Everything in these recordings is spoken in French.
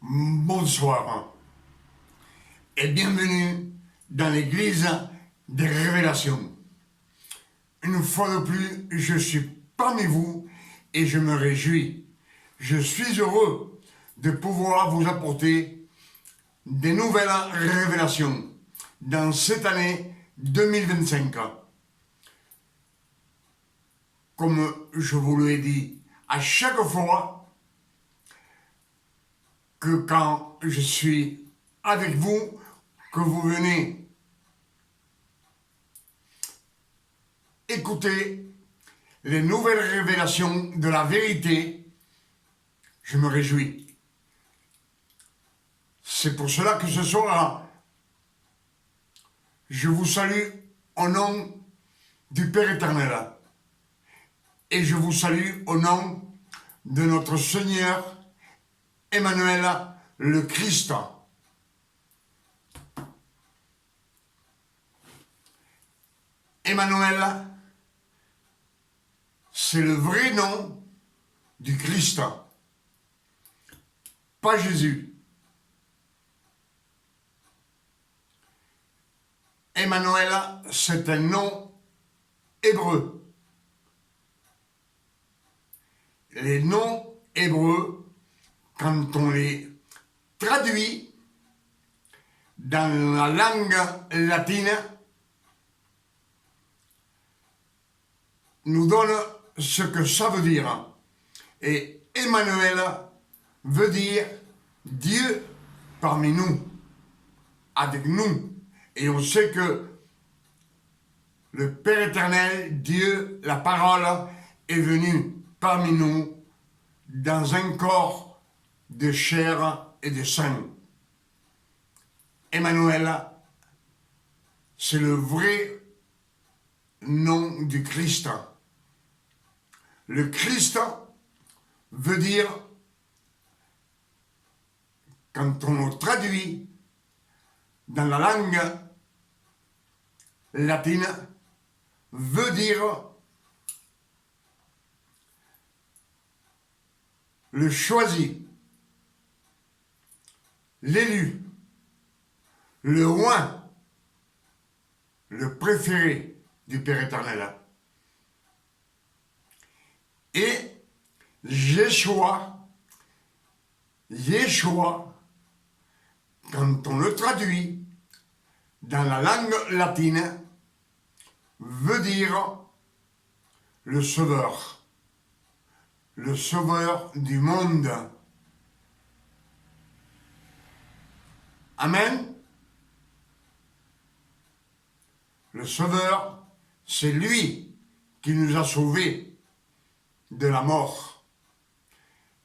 Bonsoir et bienvenue dans l'église des révélations. Une fois de plus, je suis parmi vous et je me réjouis. Je suis heureux de pouvoir vous apporter des nouvelles révélations dans cette année 2025. Comme je vous l'ai dit à chaque fois, que quand je suis avec vous, que vous venez écouter les nouvelles révélations de la vérité, je me réjouis. C'est pour cela que ce soir, je vous salue au nom du Père éternel. Et je vous salue au nom de notre Seigneur Emmanuel le Christ. Emmanuel, c'est le vrai nom du Christ, pas Jésus. Emmanuel, c'est un nom hébreu. Les noms hébreux, quand on les traduit dans la langue latine, nous donne ce que ça veut dire. Et Emmanuel veut dire Dieu parmi nous, avec nous. Et on sait que le Père éternel, Dieu, la parole, est venu parmi nous dans un corps de chair et de sang. Emmanuel, c'est le vrai nom du Christ. Le Christ veut dire, quand on le traduit dans la langue latine, veut dire le choisi, l'élu, le oint, le préféré du Père éternel. Et Yeshua, quand on le traduit dans la langue latine, veut dire le sauveur du monde. Amen. Le sauveur, c'est lui qui nous a sauvés de la mort,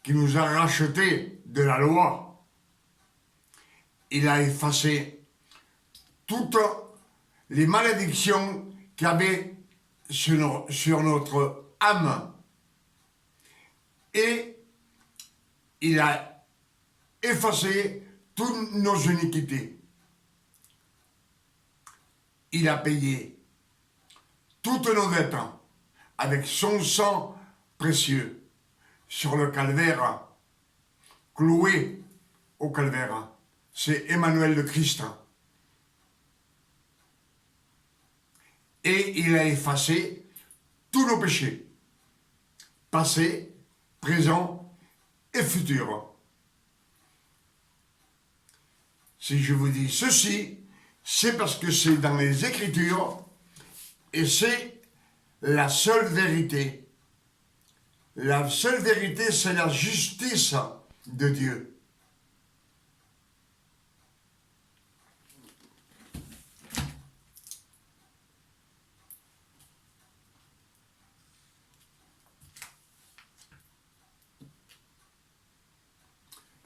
qui nous a rachetés de la loi. Il a effacé toutes les malédictions qu'il y avait sur notre âme. Et il a effacé toutes nos iniquités. Il a payé toutes nos dettes avec son sang précieux sur le calvaire, cloué au calvaire. C'est Emmanuel le Christ. Et il a effacé tous nos péchés, passés, présents et futurs. Si je vous dis ceci, c'est parce que c'est dans les Écritures et c'est la seule vérité. La seule vérité, c'est la justice de Dieu.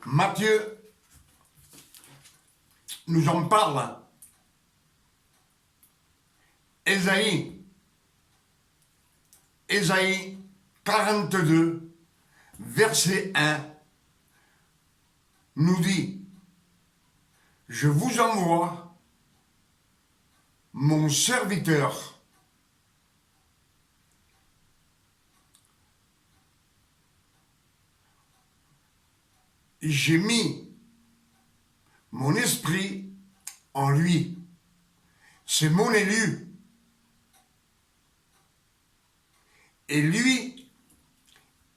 Matthieu nous en parle. Ésaïe 42, verset 1, nous dit « Je vous envoie mon serviteur, j'ai mis mon esprit en lui. C'est mon élu. Et lui,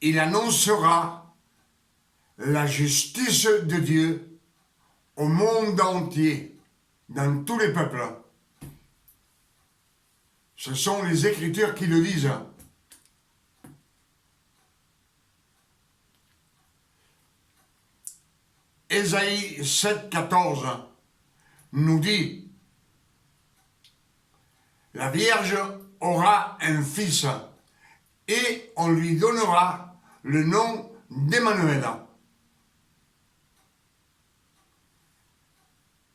il annoncera la justice de Dieu au monde entier, dans tous les peuples. Ce sont les Écritures qui le disent. Ésaïe 7, 14 nous dit: la Vierge aura un fils et on lui donnera le nom d'Emmanuel.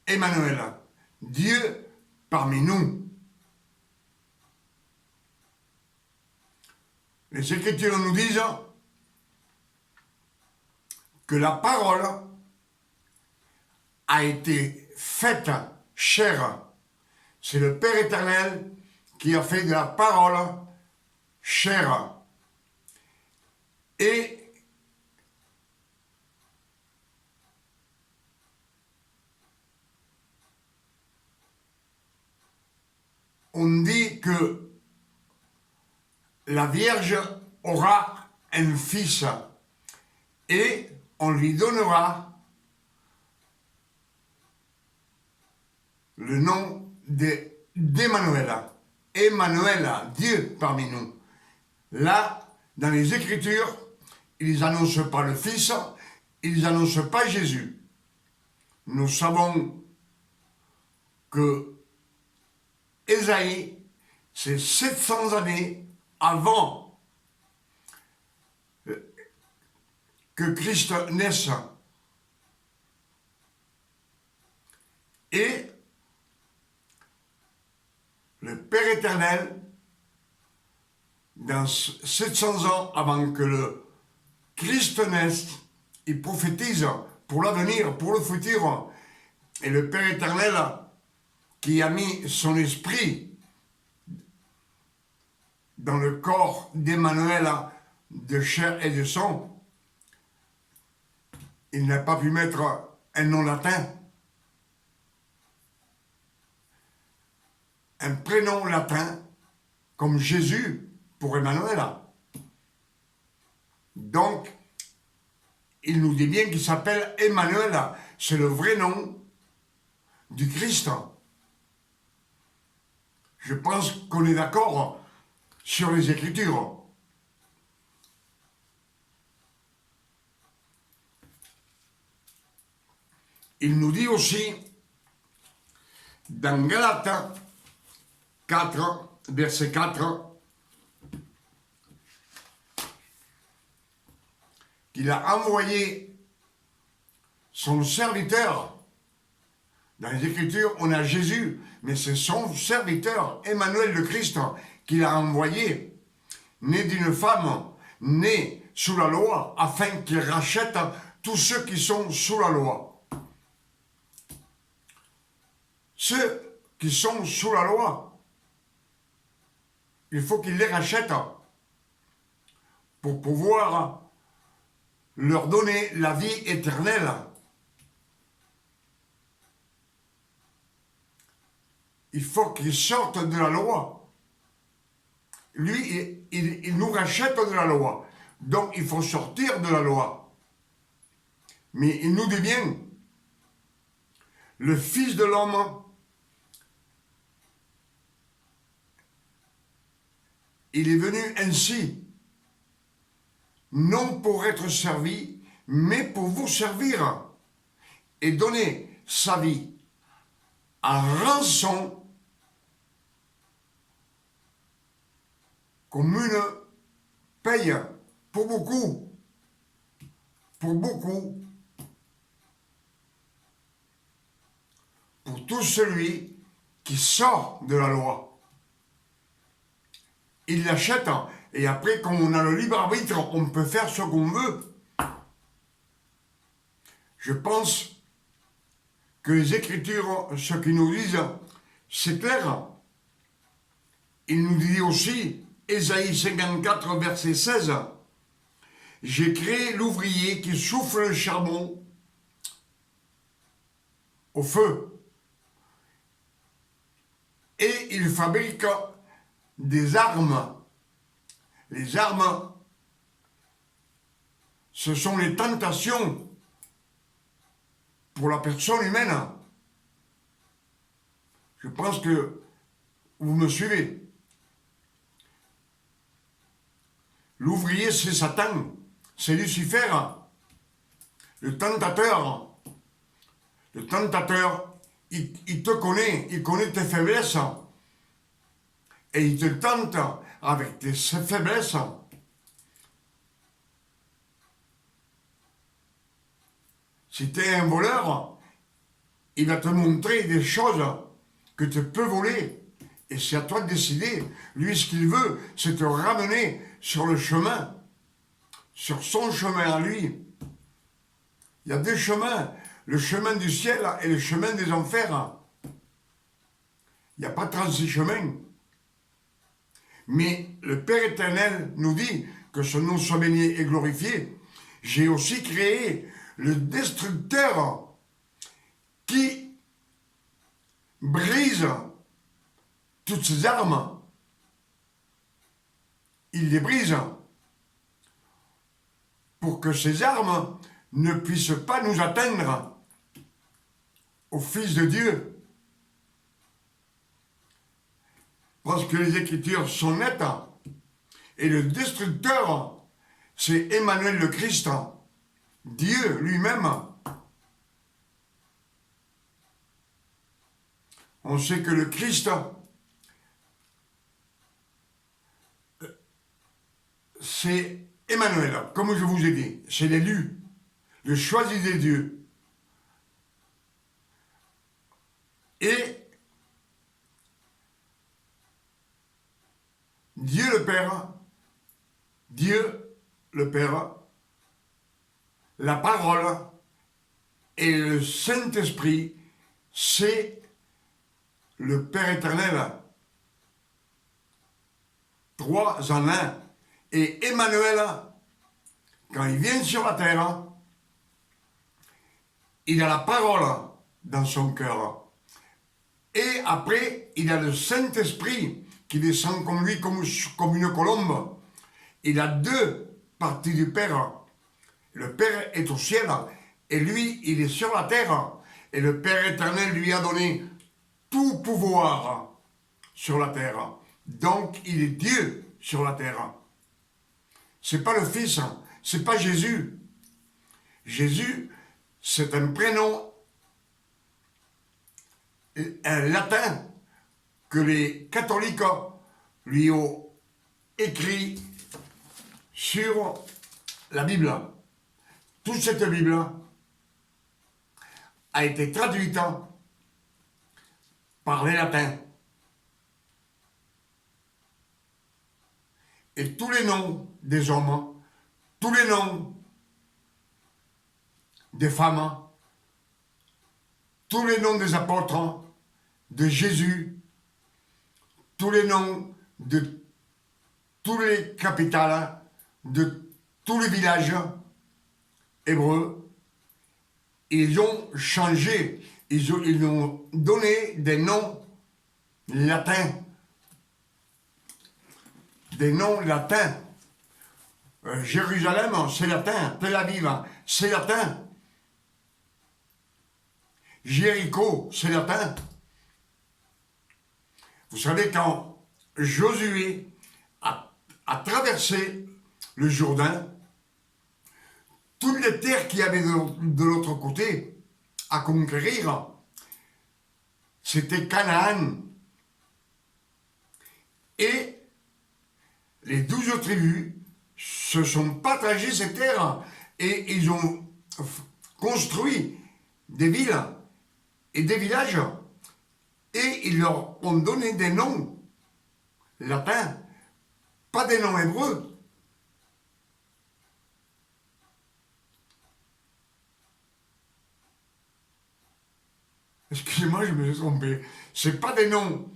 Emmanuel, Dieu parmi nous. Les Écritures nous disent que la parole a été faite chair. C'est le Père éternel qui a fait de la parole chair. Et on dit que la Vierge aura un fils et on lui donnera le nom d'Emmanuel. Emmanuel, Dieu parmi nous. Là, dans les Écritures, ils n'annoncent pas le Fils, ils n'annoncent pas Jésus. Nous savons que Ésaïe, c'est 700 années avant que Christ naisse. Et le Père éternel, dans 700 ans avant que le Christ naisse, il prophétise pour l'avenir, pour le futur. Et le Père éternel, qui a mis son esprit dans le corps d'Emmanuel, de chair et de sang, il n'a pas pu mettre un nom latin, un prénom latin comme Jésus pour Emmanuel. Donc, il nous dit bien qu'il s'appelle Emmanuel. C'est le vrai nom du Christ. Je pense qu'on est d'accord sur les Écritures. Il nous dit aussi, dans Galates 4, verset 4, qu'il a envoyé son serviteur. Dans les Écritures, on a Jésus, mais c'est son serviteur, Emmanuel le Christ, qu'il a envoyé, né d'une femme, né sous la loi, afin qu'il rachète tous ceux qui sont sous la loi. Ceux qui sont sous la loi, il faut qu'il les rachète pour pouvoir leur donner la vie éternelle. Il faut qu'ils sortent de la loi. Lui, il nous rachète de la loi. Donc, il faut sortir de la loi. Mais il nous dit bien, le Fils de l'homme, il est venu ainsi, non pour être servi, mais pour vous servir et donner sa vie en rançon comme une paye pour beaucoup, pour tout celui qui sort de la loi. Il l'achète, et après, comme on a le libre arbitre, on peut faire ce qu'on veut. Je pense que les Écritures, ce qu'ils nous disent, c'est clair. Il nous dit aussi, Ésaïe 54, verset 16, « J'ai créé l'ouvrier qui souffle le charbon au feu. Et il fabrique des armes. Les armes, ce sont les tentations pour la personne humaine. Je pense que vous me suivez. L'ouvrier, c'est Satan, c'est Lucifer, le tentateur. Le tentateur, il te connaît, il connaît tes faiblesses. Et il te tente avec tes faiblesses. Si tu es un voleur, il va te montrer des choses que tu peux voler. Et c'est à toi de décider. Lui, ce qu'il veut, c'est te ramener sur le chemin, sur son chemin à lui. Il y a deux chemins, le chemin du ciel et le chemin des enfers. Il n'y a pas 36 chemins. Mais le Père éternel nous dit que son nom soit béni et glorifié. J'ai aussi créé le destructeur qui brise toutes ces armes. Il les brise pour que ces armes ne puissent pas nous atteindre au Fils de Dieu. Parce que les Écritures sont nettes. Et le destructeur, c'est Emmanuel le Christ, Dieu lui-même. On sait que le Christ, c'est Emmanuel, comme je vous ai dit, c'est l'élu, le choisi des dieux. Et Dieu le Père, la parole et le Saint-Esprit, c'est le Père éternel. Trois en un. Et Emmanuel, quand il vient sur la terre, il a la parole dans son cœur. Et après, il a le Saint-Esprit qui descend comme lui, comme une colombe. Il a deux parties du Père. Le Père est au ciel et lui, il est sur la terre. Et le Père éternel lui a donné tout pouvoir sur la terre. Donc, il est Dieu sur la terre. C'est pas le Fils, c'est pas Jésus. Jésus, c'est un prénom, un latin que les catholiques lui ont écrit sur la Bible. Toute cette Bible a été traduite par les latins. Et tous les noms des hommes, tous les noms des femmes, tous les noms des apôtres, de Jésus, tous les noms de tous les capitales, de tous les villages hébreux, ils ont changé, ils ont donné des noms latins. Des noms latins. Jérusalem, c'est latin. Tel Aviv, c'est latin. Jéricho, c'est latin. Vous savez, quand Josué a traversé le Jourdain, toutes les terres qu'il y avait de l'autre côté à conquérir, c'était Canaan. Et les 12 tribus se sont partagées ces terres et ils ont construit des villes et des villages et ils leur ont donné des noms latins, pas des noms hébreux. Excusez-moi, je me suis trompé. C'est pas des noms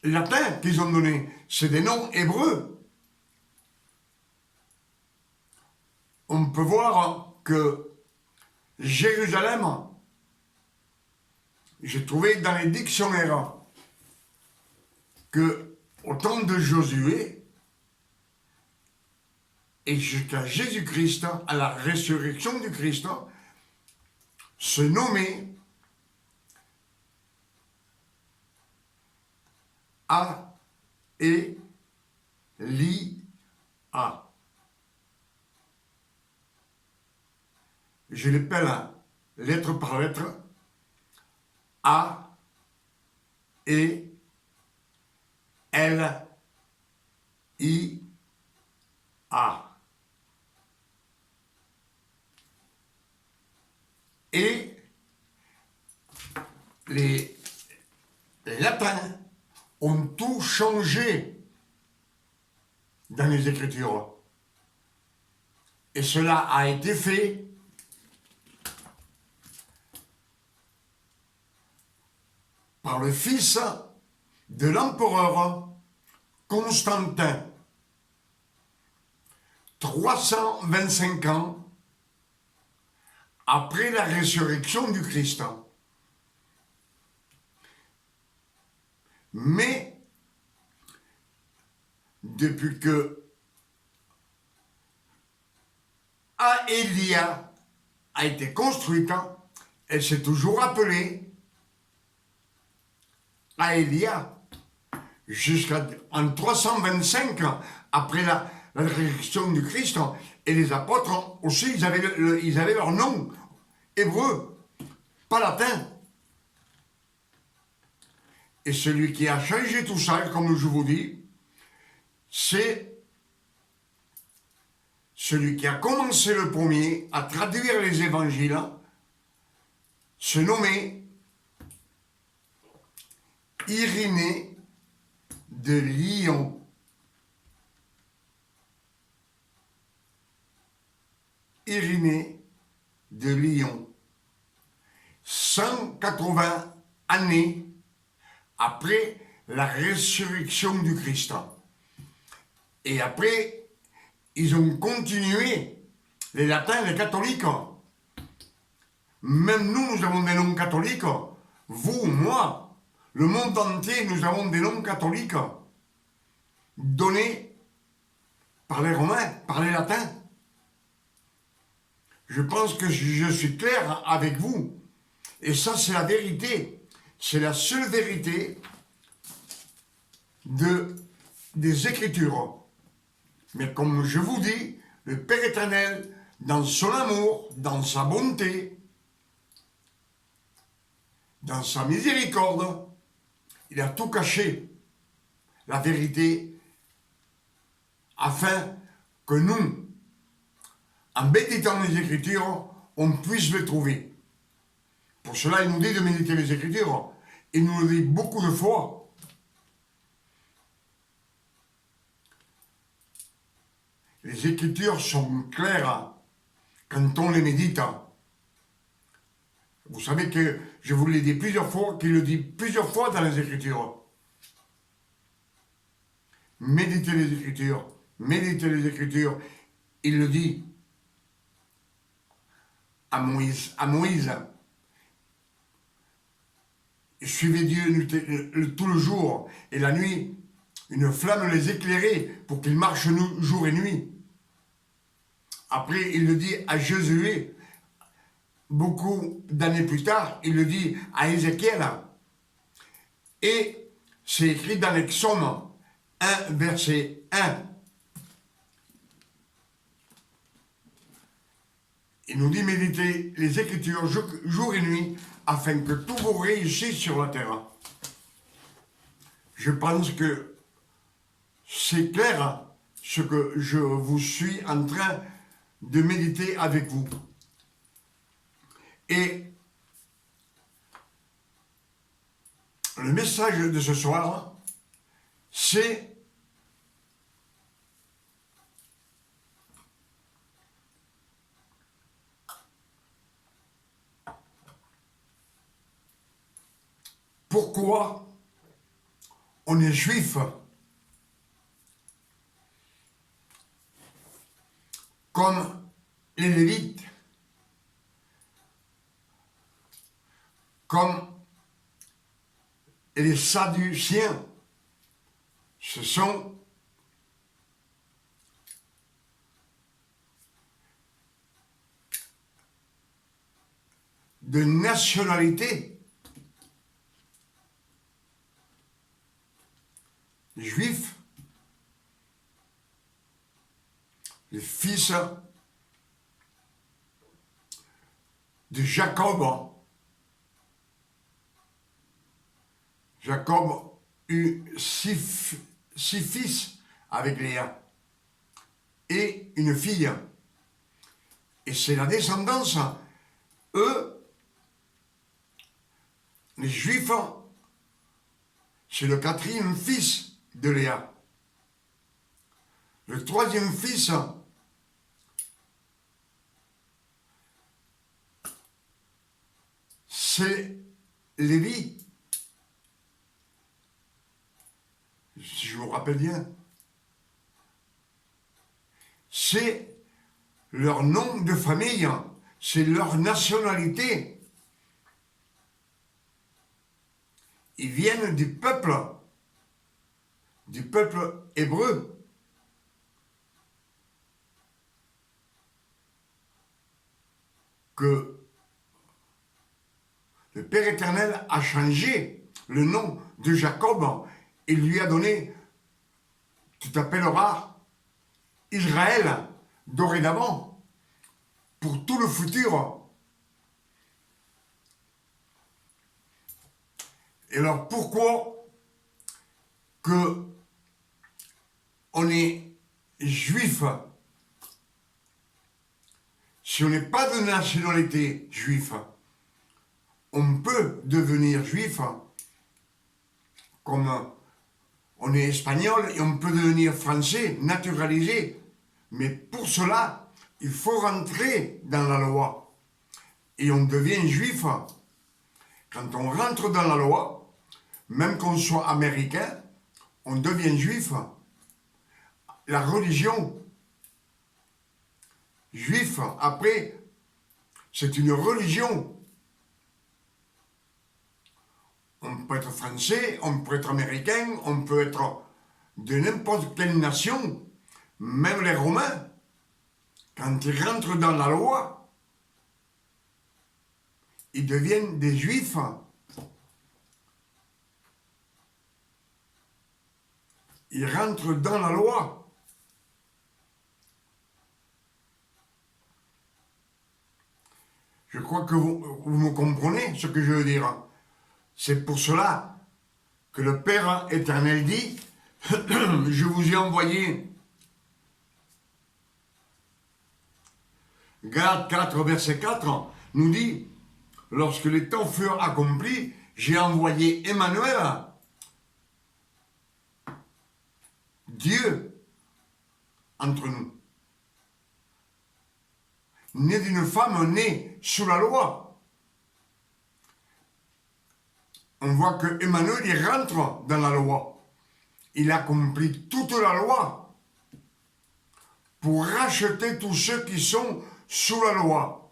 latins qu'ils ont donnés, c'est des noms hébreux. On peut voir que Jérusalem j'ai trouvé dans les dictionnaires que au temps de Josué et jusqu'à Jésus-Christ, à la résurrection du Christ, se nommait A et Li A. Je l'appelle lettre par lettre A et L I A. Et les latins ont tout changé dans les Écritures. Et cela a été fait par le fils de l'empereur Constantin. 325 ans après la résurrection du Christ. Mais depuis que Aélia a été construite, elle s'est toujours appelée Aélia. Jusqu'en 325 après la résurrection du Christ, et les apôtres aussi, ils avaient leur nom hébreu, pas latin. Et celui qui a changé tout ça, comme je vous dis, c'est celui qui a commencé le premier à traduire les évangiles, se nommait Irénée de Lyon. Irénée de Lyon. 180 années après la résurrection du Christ. Et après, ils ont continué, les latins, les catholiques. Même nous, nous avons des noms catholiques. Vous, moi, le monde entier, nous avons des noms catholiques donnés par les Romains, par les latins. Je pense que je suis clair avec vous. Et ça, c'est la vérité. C'est la seule vérité des Écritures. Mais comme je vous dis, le Père éternel, dans son amour, dans sa bonté, dans sa miséricorde, il a tout caché, la vérité, afin que nous, en méditant les Écritures, on puisse les trouver. Pour cela, il nous dit de méditer les Écritures. Il nous le dit beaucoup de fois. Les Écritures sont claires quand on les médite. Vous savez que je vous l'ai dit plusieurs fois, qu'il le dit plusieurs fois dans les Écritures. Méditez les Écritures, méditez les Écritures. Il le dit à Moïse. Suivez Dieu tout le jour et la nuit, une flamme les éclairait pour qu'ils marchent jour et nuit. Après, il le dit à Josué, beaucoup d'années plus tard, il le dit à Ézéchiel. Et c'est écrit dans les Psaumes 1, verset 1. Il nous dit méditer les Écritures jour et nuit afin que tout vous réussisse sur la terre. Je pense que c'est clair ce que je vous suis en train de méditer avec vous. Et le message de ce soir, c'est pourquoi on est juif comme les Lévites, comme et les Sadduciens, ce sont de nationalité juifs, les fils de Jacob. Jacob eut six fils avec Léa et une fille. Et c'est la descendance, eux, les Juifs, c'est le quatrième fils de Léa. Le troisième fils, c'est Lévi. Si je me rappelle bien. C'est leur nom de famille, c'est leur nationalité. Ils viennent du peuple hébreu. Que le Père éternel a changé le nom de Jacob et lui a donné, tu t'appelleras Israël dorénavant, pour tout le futur. Et alors pourquoi que on est juif si on n'est pas de nationalité juif? On peut devenir juif comme on est espagnol et on peut devenir français, naturalisé. Mais pour cela, il faut rentrer dans la loi. Et on devient juif. Quand on rentre dans la loi, même qu'on soit américain, on devient juif. La religion juif, après, c'est une religion. On peut être français, on peut être américain, on peut être de n'importe quelle nation. Même les Romains, quand ils rentrent dans la loi, ils deviennent des Juifs. Ils rentrent dans la loi. Je crois que vous me comprenez ce que je veux dire. C'est pour cela que le Père éternel dit, je vous ai envoyé, Galates 4, verset 4, nous dit, lorsque les temps furent accomplis, j'ai envoyé Emmanuel, Dieu, entre nous. Né d'une femme née sous la loi. On voit que Emmanuel, il rentre dans la loi. Il accomplit toute la loi pour racheter tous ceux qui sont sous la loi.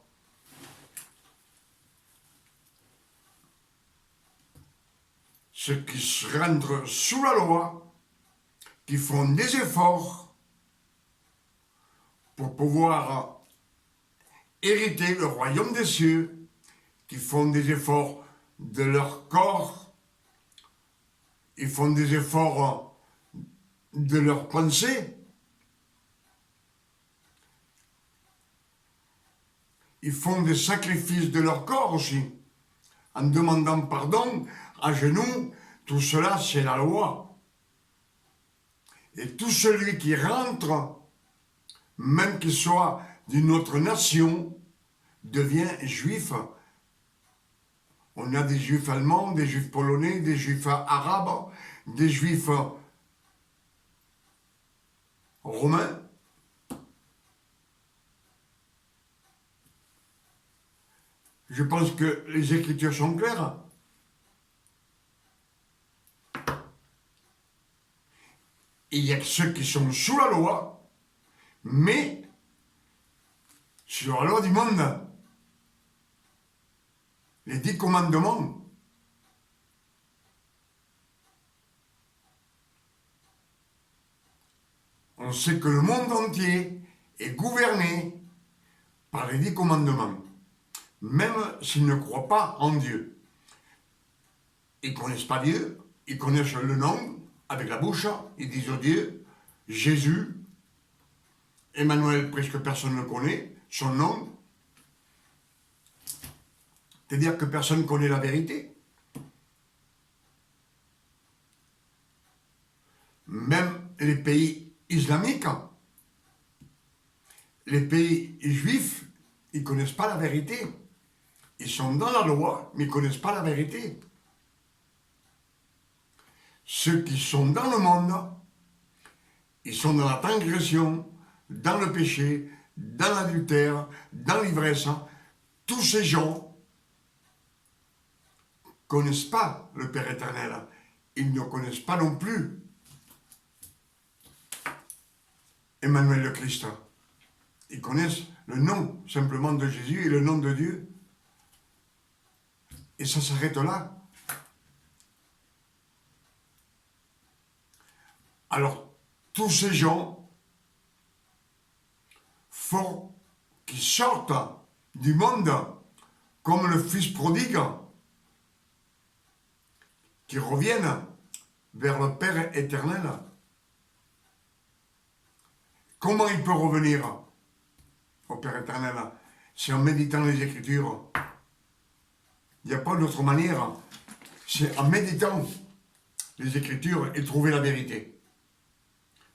Ceux qui rentrent sous la loi, qui font des efforts pour pouvoir hériter le royaume des cieux, qui font des efforts de leur corps, ils font des efforts de leur pensée, ils font des sacrifices de leur corps aussi, en demandant pardon à genoux. Tout cela, c'est la loi. Et tout celui qui rentre, même qu'il soit d'une autre nation, devient juif. On a des juifs allemands, des juifs polonais, des juifs arabes, des juifs romains. Je pense que les Écritures sont claires. Il y a ceux qui sont sous la loi, mais sur la loi du monde. Les 10 commandements. on sait que le monde entier est gouverné par les 10 commandements, même s'ils ne croient pas en Dieu. Ils ne connaissent pas Dieu, ils connaissent le nom avec la bouche, ils disent Dieu, Jésus, Emmanuel, presque personne ne le connaît, son nom. C'est-à-dire que personne ne connaît la vérité. Même les pays islamiques, les pays juifs, ils ne connaissent pas la vérité. Ils sont dans la loi, mais ils ne connaissent pas la vérité. Ceux qui sont dans le monde, ils sont dans la transgression, dans le péché, dans l'adultère, dans l'ivresse. Tous ces gens ne connaissent pas le Père éternel. Ils ne connaissent pas non plus Emmanuel le Christ. Ils connaissent le nom simplement de Jésus et le nom de Dieu. Et ça s'arrête là. Alors, tous ces gens font qui sortent du monde comme le fils prodigue, qui reviennent vers le Père éternel. Comment il peut revenir au Père éternel? C'est en méditant les Écritures. Il n'y a pas d'autre manière. C'est en méditant les Écritures et trouver la vérité.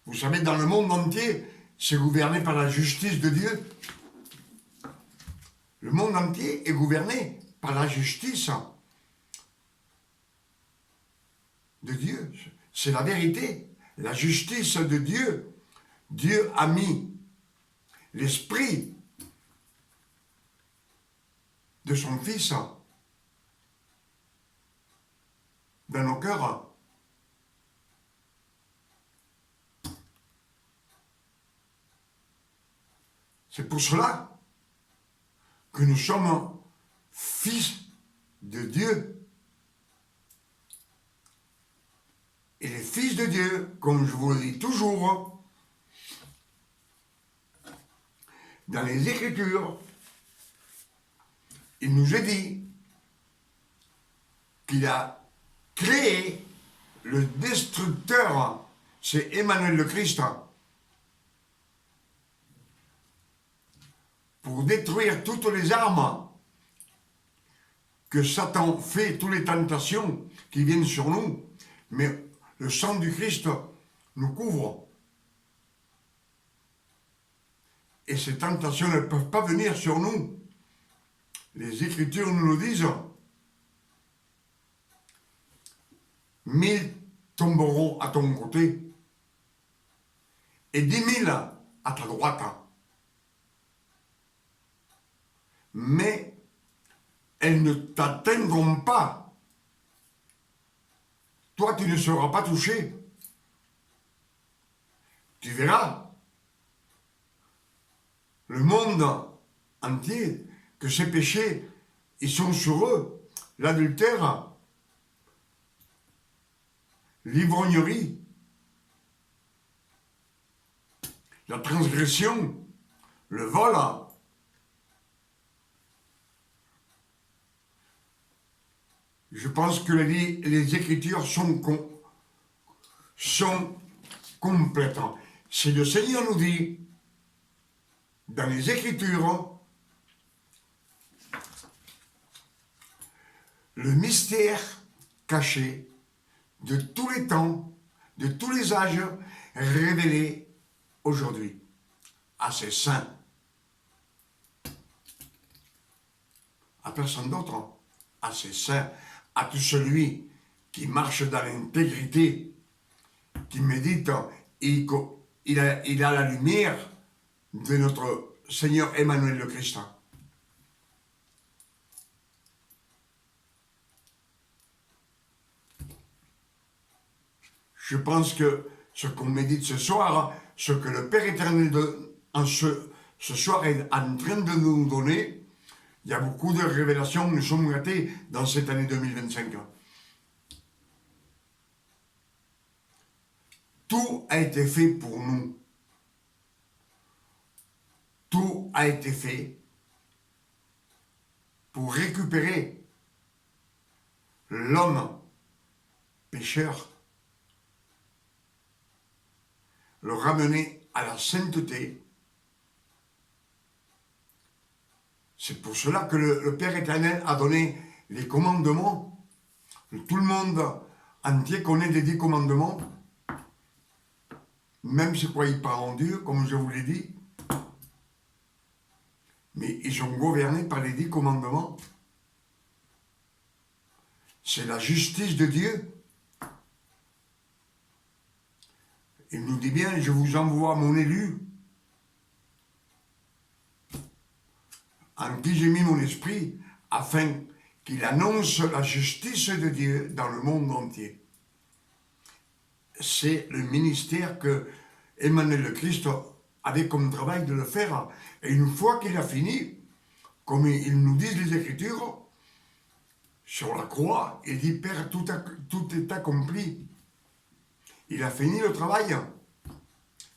Vous savez, dans le monde entier, c'est gouverné par la justice de Dieu. Le monde entier est gouverné par la justice de Dieu. C'est la vérité, la justice de Dieu. Dieu a mis l'esprit de son Fils dans nos cœurs. C'est pour cela que nous sommes fils de Dieu. Et les fils de Dieu, comme je vous le dis toujours, dans les Écritures, il nous est dit qu'il a créé le destructeur, c'est Emmanuel le Christ, pour détruire toutes les armes que Satan fait, toutes les tentations qui viennent sur nous. Mais le sang du Christ nous couvre. Et ces tentations ne peuvent pas venir sur nous. Les Écritures nous le disent. 1000 tomberont à ton côté et 10 000 à ta droite. Mais elles ne t'atteindront pas. Toi, tu ne seras pas touché. Tu verras le monde entier que ces péchés, ils sont sur eux. L'adultère, l'ivrognerie, la transgression, le vol. Je pense que les Écritures sont complètes. Si le Seigneur nous dit, dans les Écritures, le mystère caché de tous les temps, de tous les âges, révélé aujourd'hui à ses saints. À personne d'autre, à ses saints, à tout celui qui marche dans l'intégrité, qui médite, il a la lumière de notre Seigneur Emmanuel le Christ. Je pense que ce qu'on médite ce soir, ce que le Père éternel ce soir est en train de nous donner, il y a beaucoup de révélations, nous sommes gâtés dans cette année 2025. Tout a été fait pour nous. a été fait pour récupérer l'homme pécheur, le ramener à la sainteté. C'est pour cela que le Père éternel a donné les commandements. Tout le monde entier connaît les 10 commandements, même si quoi ils parlent en Dieu, comme je vous l'ai dit. Mais ils sont gouvernés par les 10 commandements. C'est la justice de Dieu. Il nous dit bien, je vous envoie mon élu, en qui j'ai mis mon esprit, afin qu'il annonce la justice de Dieu dans le monde entier. C'est le ministère que Emmanuel le Christ avait comme travail de le faire. Et une fois qu'il a fini, comme ils nous disent les Écritures, sur la croix, il dit, Père, tout est accompli. Il a fini le travail.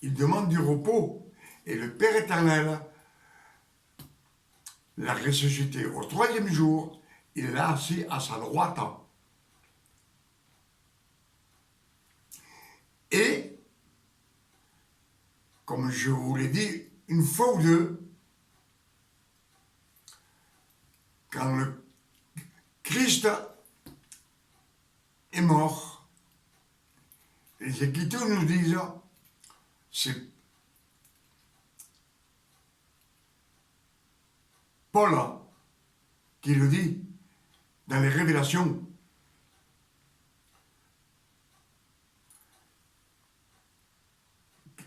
Il demande du repos. Et le Père éternel l'a ressuscité au 3e jour. Il l'a assis à sa droite. Et, comme je vous l'ai dit, une fois ou deux, quand le Christ est mort, les Écritures nous disent, c'est Paul qui le dit dans les Révélations.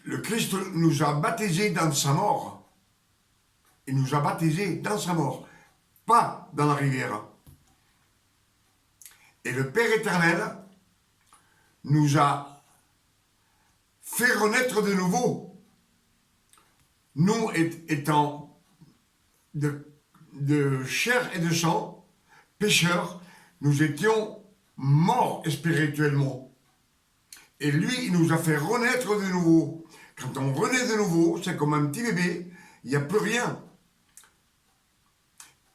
Le Christ nous a baptisés dans sa mort. Il nous a baptisés dans sa mort, pas dans la rivière. Et le Père éternel nous a fait renaître de nouveau. Nous étant de chair et de sang, pécheurs, nous étions morts spirituellement. Et lui, il nous a fait renaître de nouveau. Quand on renaît de nouveau, c'est comme un petit bébé, il n'y a plus rien.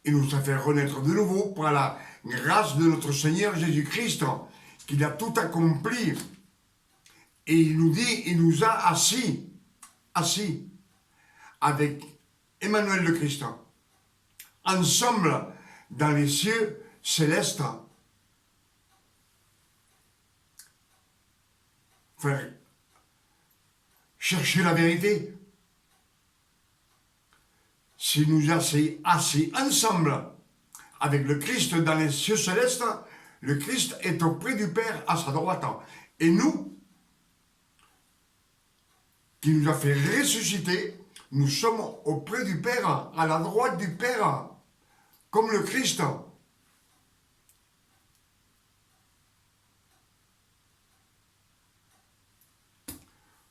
Il nous a fait renaître de nouveau par la grâce de notre Seigneur Jésus-Christ, qu'il a tout accompli. Et il nous dit, il nous a assis avec Emmanuel le Christ, ensemble dans les cieux célestes. Faire chercher la vérité. S'il nous a assis ensemble avec le Christ dans les cieux célestes, le Christ est auprès du Père à sa droite. Et nous, qui nous a fait ressusciter, nous sommes auprès du Père, à la droite du Père, comme le Christ.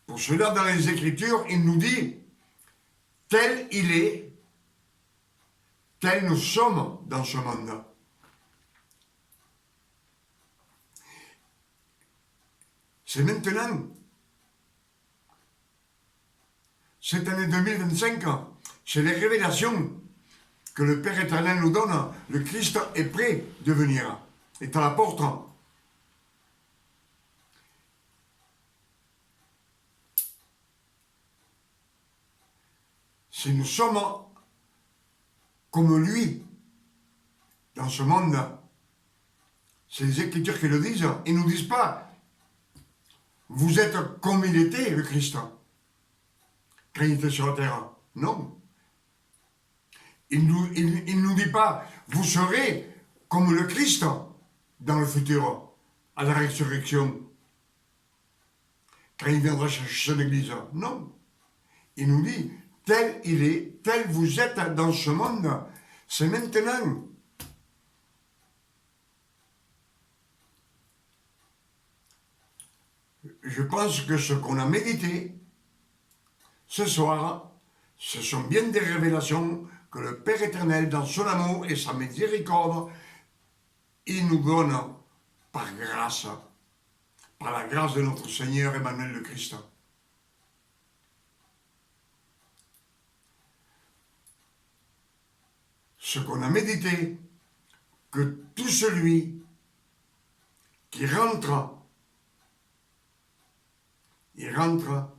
Pour cela, dans les Écritures, il nous dit, tel il est, tel nous sommes dans ce monde. C'est maintenant, cette année 2025, c'est les révélations que le Père éternel nous donne. Le Christ est prêt de venir, est à la porte. Si nous sommes comme lui dans ce monde, c'est les Écritures qui le disent. Ils ne nous disent pas, vous êtes comme il était, le Christ, quand il était sur la terre. Non. Il ne nous dit pas, vous serez comme le Christ dans le futur, à la résurrection, quand il viendra chercher son Église. Non. Il nous dit, tel il est, tel vous êtes dans ce monde, c'est maintenant. Je pense que ce qu'on a médité ce soir, ce sont bien des révélations que le Père éternel, dans son amour et sa miséricorde, il nous donne par la grâce de notre Seigneur Emmanuel le Christ. ce qu'on a médité, que tout celui qui rentre, il rentre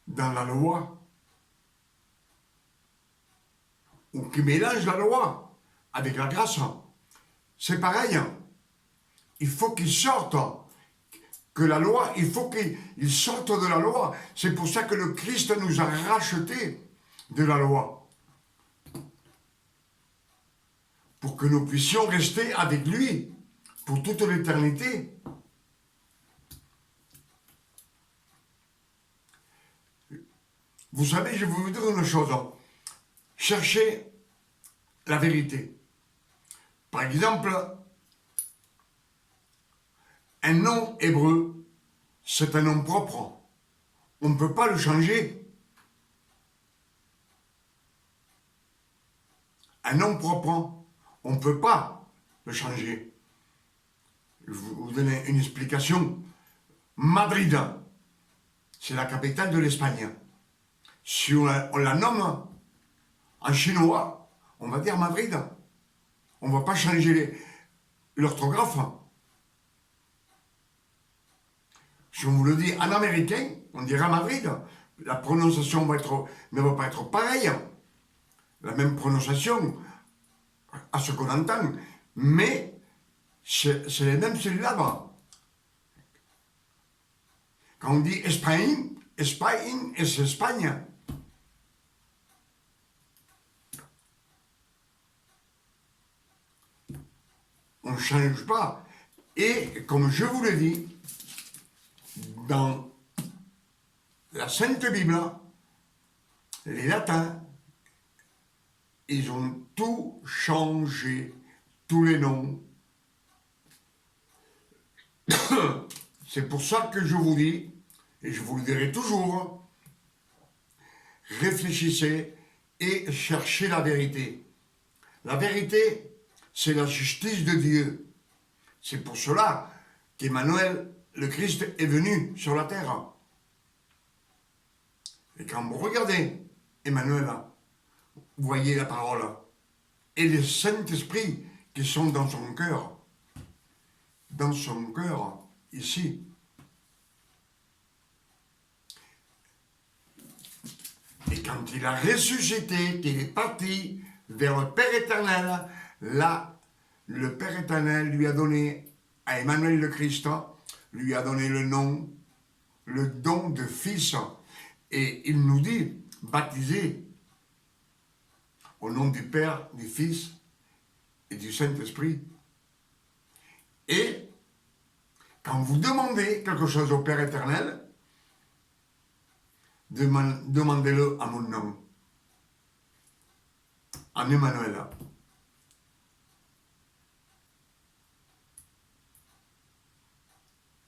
dans la loi, ou qui mélange la loi avec la grâce, c'est pareil. Il faut qu'il sorte que la loi, il faut qu'il sorte de la loi. C'est pour ça que le Christ nous a rachetés de la loi. Pour que nous puissions rester avec lui pour toute l'éternité. Vous savez, je vais vous dire une chose. Cherchez la vérité. Par exemple, un nom hébreu, c'est un nom propre. On ne peut pas le changer. Un nom propre, on ne peut pas le changer. Je vais vous donner une explication. Madrid, c'est la capitale de l'Espagne. Si on la nomme en chinois, on va dire Madrid. On ne va pas changer l'orthographe. Si on vous le dit en américain, on dira Madrid. La prononciation ne va pas être pareille. La même prononciation à ce qu'on entend. Mais c'est les mêmes syllabes. Quand on dit Espagne, Espagne, c'est Espagne. On ne change pas. Et comme je vous le dis, dans la Sainte Bible, les latins, ils ont tout changé, tous les noms. C'est pour ça que je vous dis, et je vous le dirai toujours, réfléchissez et cherchez la vérité. La vérité, c'est la justice de Dieu. C'est pour cela qu'Emmanuel, le Christ, est venu sur la terre. Et quand vous regardez Emmanuel, vous voyez la parole et le Saint-Esprit qui sont dans son cœur. Dans son cœur, ici. Et quand il a ressuscité, qu'il est parti vers le Père éternel, là, le Père éternel lui a donné à Emmanuel le Christ, lui a donné le nom, le don de fils. Et il nous dit, baptisé au nom du Père, du Fils et du Saint-Esprit. Et quand vous demandez quelque chose au Père éternel, demandez-le à mon nom, en Emmanuel.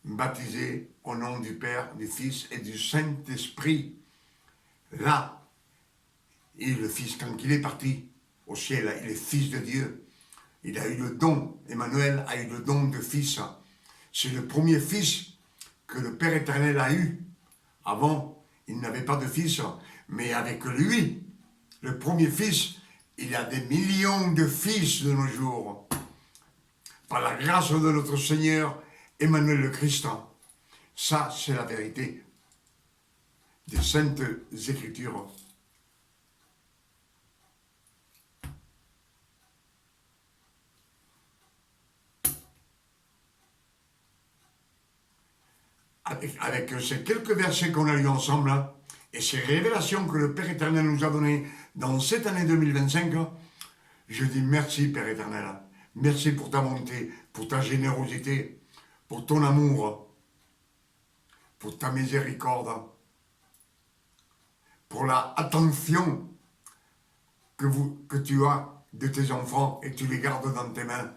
Baptisé au nom du Père, du Fils et du Saint-Esprit. Là, et le Fils, quand il est parti au ciel, il est Fils de Dieu. Il a eu le don, Emmanuel a eu le don de Fils. C'est le premier Fils que le Père éternel a eu. Avant, il n'avait pas de Fils, mais avec lui, le premier Fils, il y a des millions de Fils de nos jours. Par la grâce de notre Seigneur, Emmanuel le Christ. Ça, c'est la vérité des Saintes Écritures. Avec ces quelques versets qu'on a lus ensemble, et ces révélations que le Père éternel nous a données dans cette année 2025, je dis merci Père éternel. Merci pour ta bonté, pour ta générosité, pour ton amour, pour ta miséricorde, pour la attention que tu as de tes enfants et tu les gardes dans tes mains.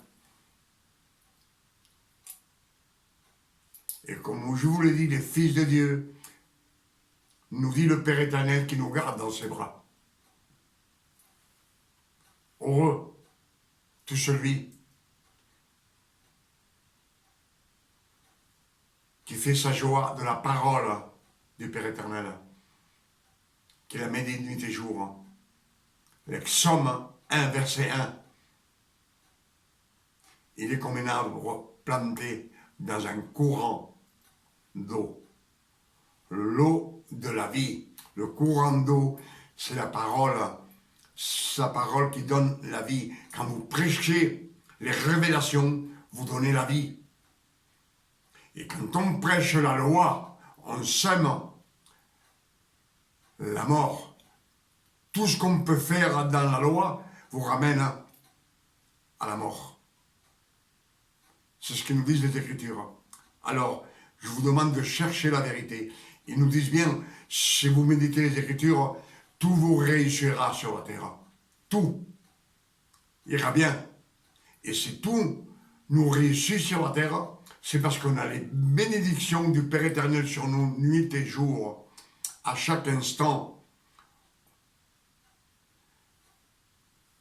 Et comme je vous l'ai dit, les fils de Dieu, nous dit le Père éternel qui nous garde dans ses bras. Heureux, tout celui qui fait sa joie de la parole du Père éternel, qui la met des nuits et jours, avec somme 1, verset 1. Il est comme un arbre planté dans un courant d'eau. L'eau de la vie. Le courant d'eau, c'est la parole qui donne la vie. Quand vous prêchez les révélations, vous donnez la vie. Et quand on prêche la loi, on sème la mort. Tout ce qu'on peut faire dans la loi vous ramène à la mort. C'est ce que nous disent les Écritures. Alors, je vous demande de chercher la vérité. Ils nous disent bien, si vous méditez les Écritures, tout vous réussira sur la terre. Tout ira bien. Et si tout nous réussit sur la terre, c'est parce qu'on a les bénédictions du Père éternel sur nous, nuit et jour, à chaque instant.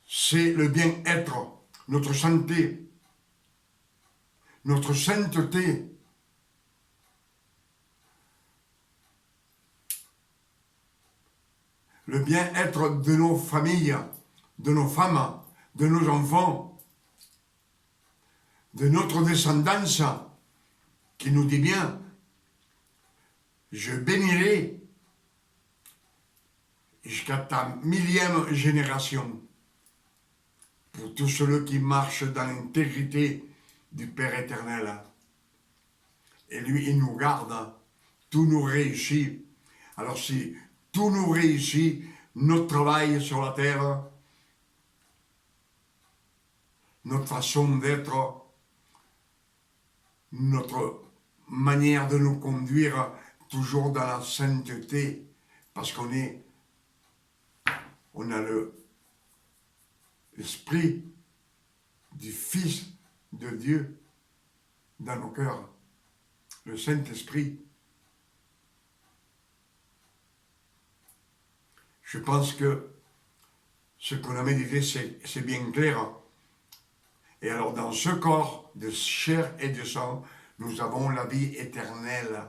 C'est le bien-être, notre santé, notre sainteté. Le bien-être de nos familles, de nos femmes, de nos enfants, de notre descendance, qui nous dit bien, je bénirai jusqu'à ta 1000e génération pour tous ceux qui marchent dans l'intégrité du Père éternel. Et lui, il nous garde, tout nous réussit. Alors si tout nous réussit, notre travail sur la terre, notre façon d'être, notre manière de nous conduire toujours dans la sainteté, parce qu'on a l'esprit du Fils de Dieu dans nos cœurs, le Saint-Esprit. Je pense que ce qu'on a médité, c'est bien clair. Et alors, dans ce corps de chair et de sang, nous avons la vie éternelle.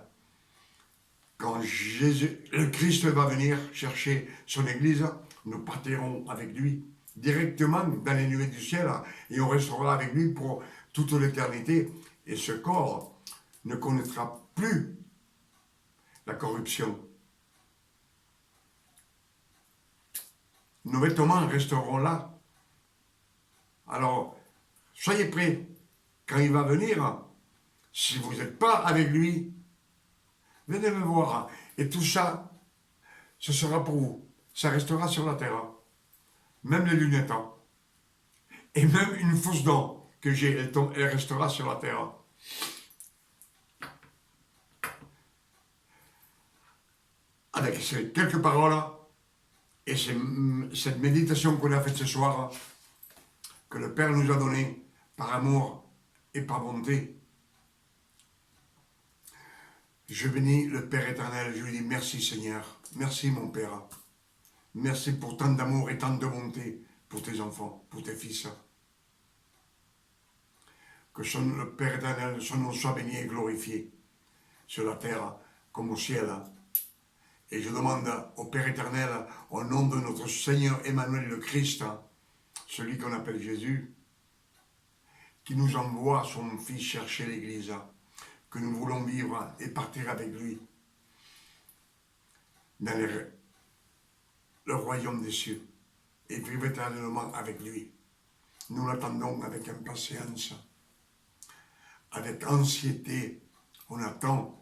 Quand le Christ va venir chercher son Église, nous partirons avec lui directement dans les nuées du ciel et on restera avec lui pour toute l'éternité. Et ce corps ne connaîtra plus la corruption. Nos vêtements resteront là. Alors, soyez prêts. Quand il va venir, si vous n'êtes pas avec lui, venez me voir. Et tout ça, ce sera pour vous. Ça restera sur la terre. Même les lunettes. Et même une fausse dent que j'ai, elle restera sur la terre. Avec ces quelques paroles et cette méditation qu'on a faite ce soir, que le Père nous a donnée par amour et par bonté, je bénis le Père éternel, je lui dis merci Seigneur, merci mon Père, merci pour tant d'amour et tant de bonté pour tes enfants, pour tes fils. Que le Père éternel, son nom soit béni et glorifié sur la terre comme au ciel. Et je demande au Père éternel, au nom de notre Seigneur Emmanuel le Christ, celui qu'on appelle Jésus, qui nous envoie son Fils chercher l'Église, que nous voulons vivre et partir avec lui dans le royaume des cieux et vivre éternellement avec lui. Nous l'attendons avec impatience, avec anxiété. On attend.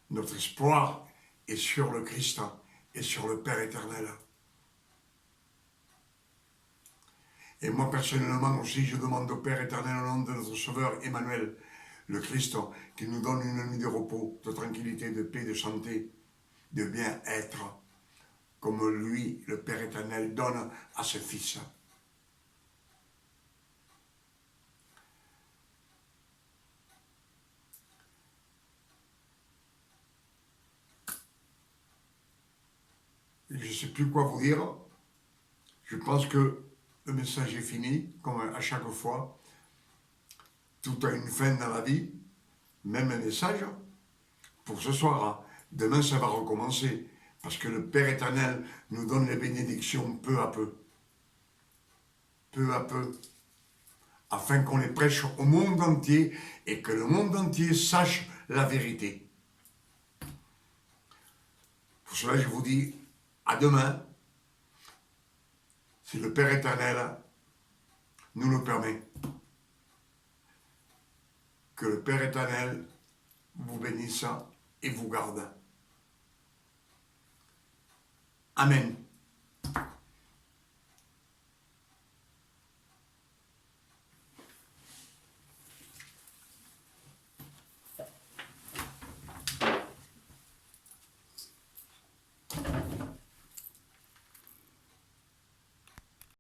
Notre espoir est sur le Christ et sur le Père éternel. Et moi personnellement aussi, je demande au Père éternel au nom de notre Sauveur Emmanuel, le Christ, qui nous donne une nuit de repos, de tranquillité, de paix, de santé, de bien-être, comme lui, le Père éternel, donne à ses fils. Je ne sais plus quoi vous dire. Je pense que le message est fini, comme à chaque fois. Tout a une fin dans la vie, même un message pour ce soir. Demain, ça va recommencer, parce que le Père éternel nous donne les bénédictions peu à peu. peu à peu, afin qu'on les prêche au monde entier et que le monde entier sache la vérité. Pour cela, je vous dis à demain, si le Père éternel nous le permet. Que le Père éternel vous bénisse et vous garde. Amen.